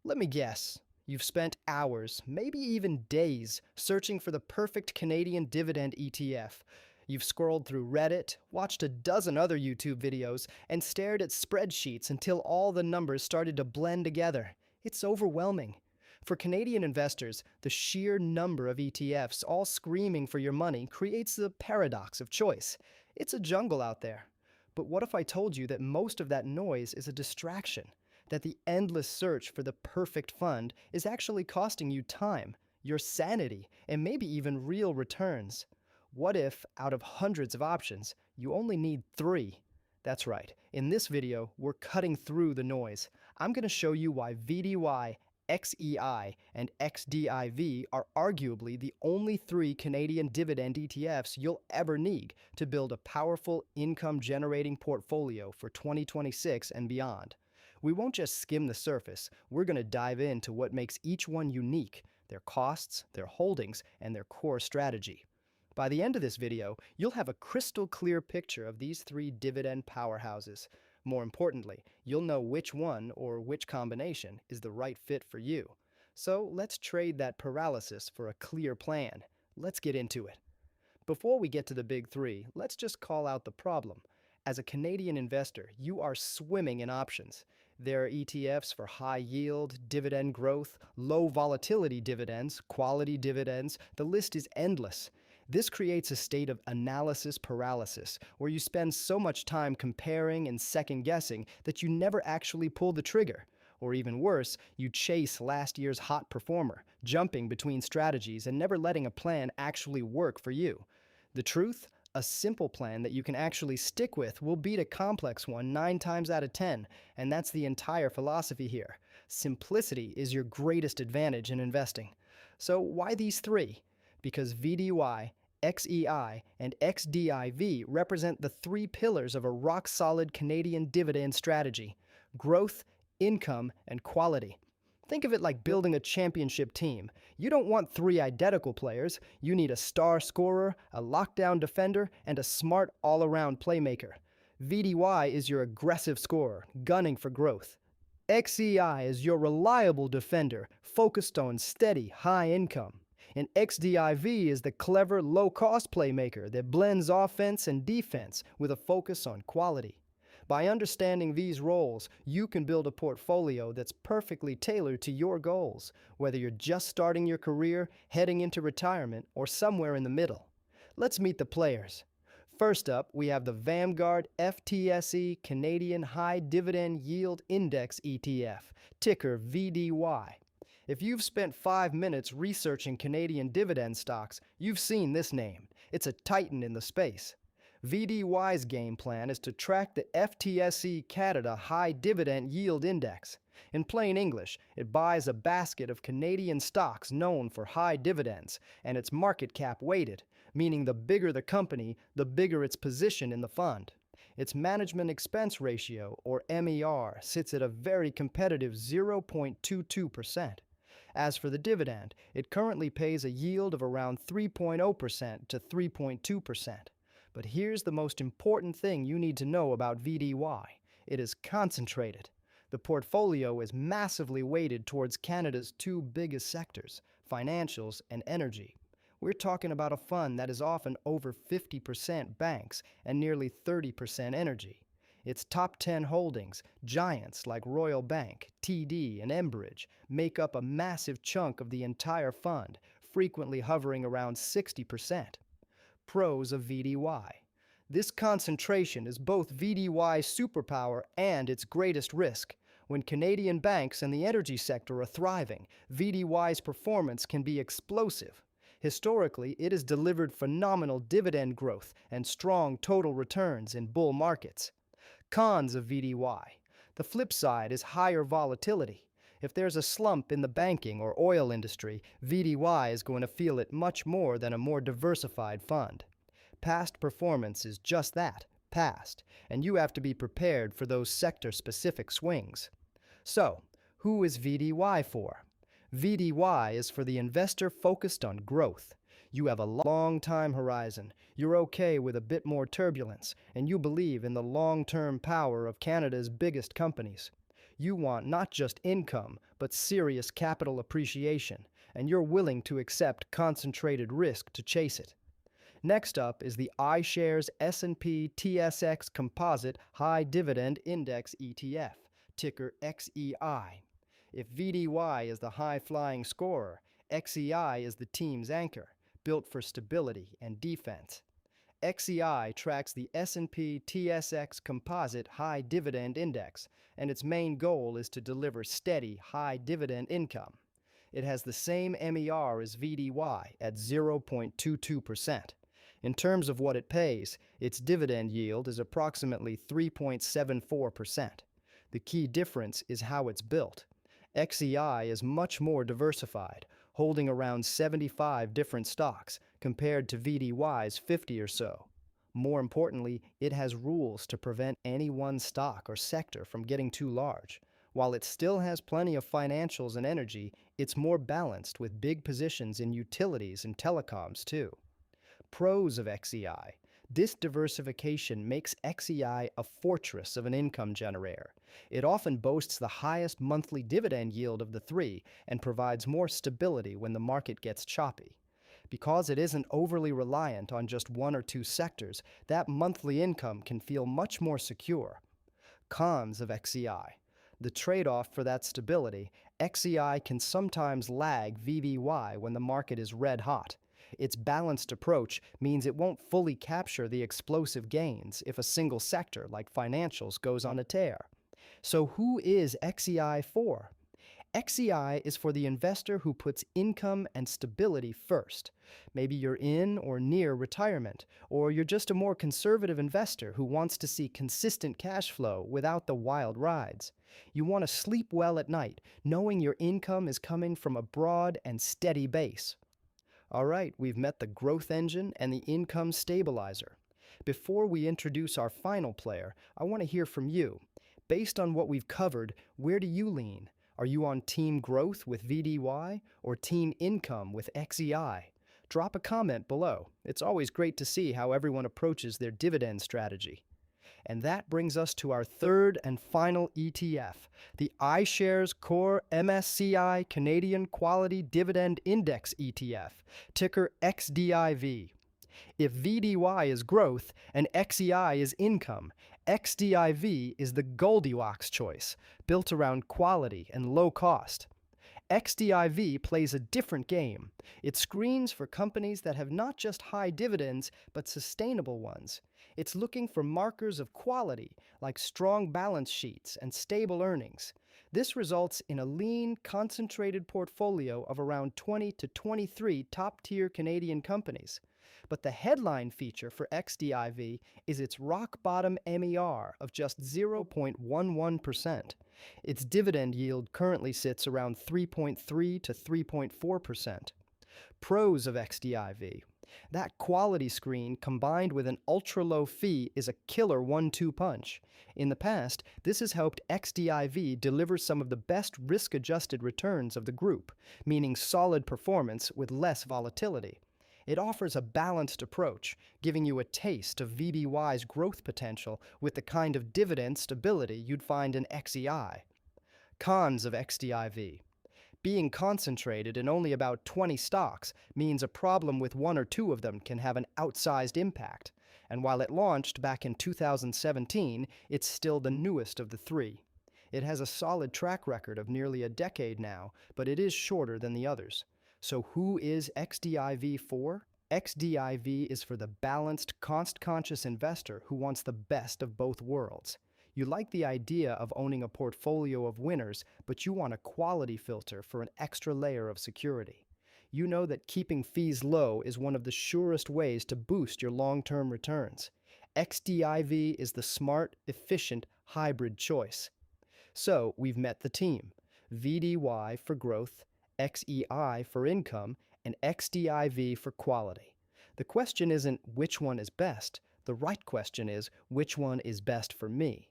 Let me guess. You've spent hours, maybe even days, searching for the perfect Canadian dividend ETF. You've scrolled through Reddit, watched a dozen other YouTube videos, and stared at spreadsheets until all the numbers started to blend together. It's overwhelming. For Canadian investors, the sheer number of ETFs all screaming for your money creates the paradox of choice. It's a jungle out there. But what if I told you that most of that noise is a distraction? That the endless search for the perfect fund is actually costing you time, your sanity, and maybe even real returns? What if, out of hundreds of options, you only need 3? That's right, in this video, we're cutting through the noise. I'm going to show you why VDY, XEI, and XDIV are arguably the only 3 Canadian dividend ETFs you'll ever need to build a powerful income-generating portfolio for 2026 and beyond. We won't just skim the surface, we're going to dive into what makes each one unique, their costs, their holdings, and their core strategy. By the end of this video, you'll have a crystal clear picture of these 3 dividend powerhouses. More importantly, you'll know which one or which combination is the right fit for you. So let's trade that paralysis for a clear plan. Let's get into it. Before we get to the big 3, let's just call out the problem. As a Canadian investor, you are swimming in options. There are ETFs for high yield, dividend growth, low volatility dividends, quality dividends. The list is endless. This creates a state of analysis paralysis, where you spend so much time comparing and second-guessing that you never actually pull the trigger. Or even worse, you chase last year's hot performer, jumping between strategies and never letting a plan actually work for you. The truth? A simple plan that you can actually stick with will beat a complex one 9 times out of 10, and that's the entire philosophy here. Simplicity is your greatest advantage in investing. So why these 3? Because VDY, XEI, and XDIV represent the 3 pillars of a rock-solid Canadian dividend strategy: growth, income, and quality. Think of it like building a championship team. You don't want 3 identical players. You need a star scorer, a lockdown defender, and a smart all-around playmaker. VDY is your aggressive scorer, gunning for growth. XEI is your reliable defender, focused on steady, high income. And XDIV is the clever, low-cost playmaker that blends offense and defense with a focus on quality. By understanding these roles, you can build a portfolio that's perfectly tailored to your goals, whether you're just starting your career, heading into retirement, or somewhere in the middle. Let's meet the players. First up, we have the Vanguard FTSE Canadian High Dividend Yield Index ETF, ticker VDY. If you've spent 5 minutes researching Canadian dividend stocks, you've seen this name. It's a titan in the space. VDY's game plan is to track the FTSE Canada High Dividend Yield Index. In plain English, it buys a basket of Canadian stocks known for high dividends, and it's market cap weighted, meaning the bigger the company, the bigger its position in the fund. Its management expense ratio, or MER, sits at a very competitive 0.22%. As for the dividend, it currently pays a yield of around 3.0% to 3.2%. But here's the most important thing you need to know about VDY. It is concentrated. The portfolio is massively weighted towards Canada's 2 biggest sectors, financials and energy. We're talking about a fund that is often over 50% banks and nearly 30% energy. Its top 10 holdings, giants like Royal Bank, TD, and Enbridge, make up a massive chunk of the entire fund, frequently hovering around 60%. Pros of VDY. This concentration is both VDY's superpower and its greatest risk. When Canadian banks and the energy sector are thriving, VDY's performance can be explosive. Historically, it has delivered phenomenal dividend growth and strong total returns in bull markets. Cons of VDY. The flip side is higher volatility. If there's a slump in the banking or oil industry, VDY is going to feel it much more than a more diversified fund. Past performance is just that, past, and you have to be prepared for those sector-specific swings. So, who is VDY for? VDY is for the investor focused on growth. You have a long time horizon, you're okay with a bit more turbulence, and you believe in the long-term power of Canada's biggest companies. You want not just income, but serious capital appreciation, and you're willing to accept concentrated risk to chase it. Next up is the iShares S&P TSX Composite High Dividend Index ETF, ticker XEI. If VDY is the high-flying scorer, XEI is the team's anchor, built for stability and defense. XEI tracks the S&P TSX Composite High Dividend Index, and its main goal is to deliver steady, high dividend income. It has the same MER as VDY at 0.22%. In terms of what it pays, its dividend yield is approximately 3.74%. The key difference is how it's built. XEI is much more diversified, holding around 75 different stocks compared to VDY's 50 or so. More importantly, it has rules to prevent any one stock or sector from getting too large. While it still has plenty of financials and energy, it's more balanced with big positions in utilities and telecoms too. Pros of XEI. This diversification makes XEI a fortress of an income generator. It often boasts the highest monthly dividend yield of the three and provides more stability when the market gets choppy. Because it isn't overly reliant on just one or two sectors, that monthly income can feel much more secure. Cons of XEI. The trade-off for that stability, XEI can sometimes lag VDY when the market is red hot. Its balanced approach means it won't fully capture the explosive gains if a single sector like financials goes on a tear. So who is XEI for? XEI is for the investor who puts income and stability first. Maybe you're in or near retirement, or you're just a more conservative investor who wants to see consistent cash flow without the wild rides. You want to sleep well at night, knowing your income is coming from a broad and steady base. All right, we've met the growth engine and the income stabilizer. Before we introduce our final player, I want to hear from you. Based on what we've covered, where do you lean? Are you on Team Growth with VDY or Team Income with XEI? Drop a comment below. It's always great to see how everyone approaches their dividend strategy. And that brings us to our third and final ETF, the iShares Core MSCI Canadian Quality Dividend Index ETF, ticker XDIV. If VDY is growth and XEI is income, XDIV is the Goldilocks choice, built around quality and low cost. XDIV plays a different game. It screens for companies that have not just high dividends, but sustainable ones. It's looking for markers of quality, like strong balance sheets and stable earnings. This results in a lean, concentrated portfolio of around 20 to 23 top-tier Canadian companies. But the headline feature for XDIV is its rock-bottom MER of just 0.11%. Its dividend yield currently sits around 3.3 to 3.4%. Pros of XDIV. That quality screen combined with an ultra-low fee is a killer 1-2 punch. In the past, this has helped XDIV deliver some of the best risk-adjusted returns of the group, meaning solid performance with less volatility. It offers a balanced approach, giving you a taste of VDY's growth potential with the kind of dividend stability you'd find in XEI. Cons of XDIV. Being concentrated in only about 20 stocks means a problem with one or two of them can have an outsized impact. And while it launched back in 2017, it's still the newest of the three. It has a solid track record of nearly a decade now, but it is shorter than the others. So who is XDIV for? XDIV is for the balanced, cost-conscious investor who wants the best of both worlds. You like the idea of owning a portfolio of winners, but you want a quality filter for an extra layer of security. You know that keeping fees low is one of the surest ways to boost your long-term returns. XDIV is the smart, efficient, hybrid choice. So we've met the team. VDY for growth, XEI for income, and XDIV for quality. The question isn't which one is best. The right question is which one is best for me.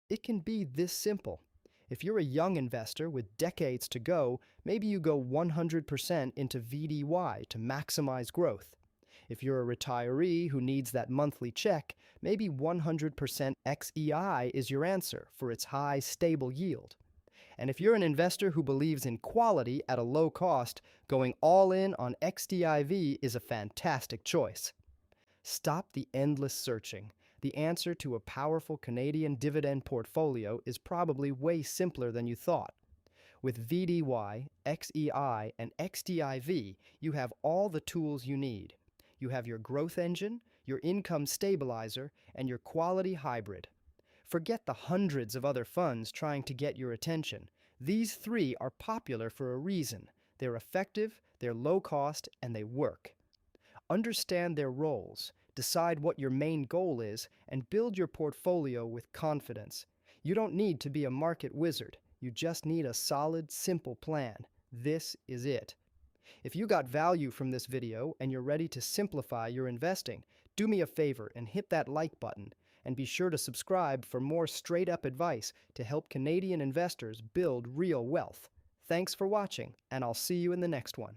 It can be this simple. If you're a young investor with decades to go, maybe you go 100% into VDY to maximize growth. If you're a retiree who needs that monthly check, maybe 100% XEI is your answer for its high, stable yield. And if you're an investor who believes in quality at a low cost, going all in on XDIV is a fantastic choice. Stop the endless searching. The answer to a powerful Canadian dividend portfolio is probably way simpler than you thought. With VDY, XEI, and XDIV, you have all the tools you need. You have your growth engine, your income stabilizer, and your quality hybrid. Forget the hundreds of other funds trying to get your attention. These three are popular for a reason. They're effective, they're low cost, and they work. Understand their roles, decide what your main goal is, and build your portfolio with confidence. You don't need to be a market wizard. You just need a solid, simple plan. This is it. If you got value from this video and you're ready to simplify your investing, do me a favor and hit that like button. And be sure to subscribe for more straight-up advice to help Canadian investors build real wealth. Thanks for watching, and I'll see you in the next one.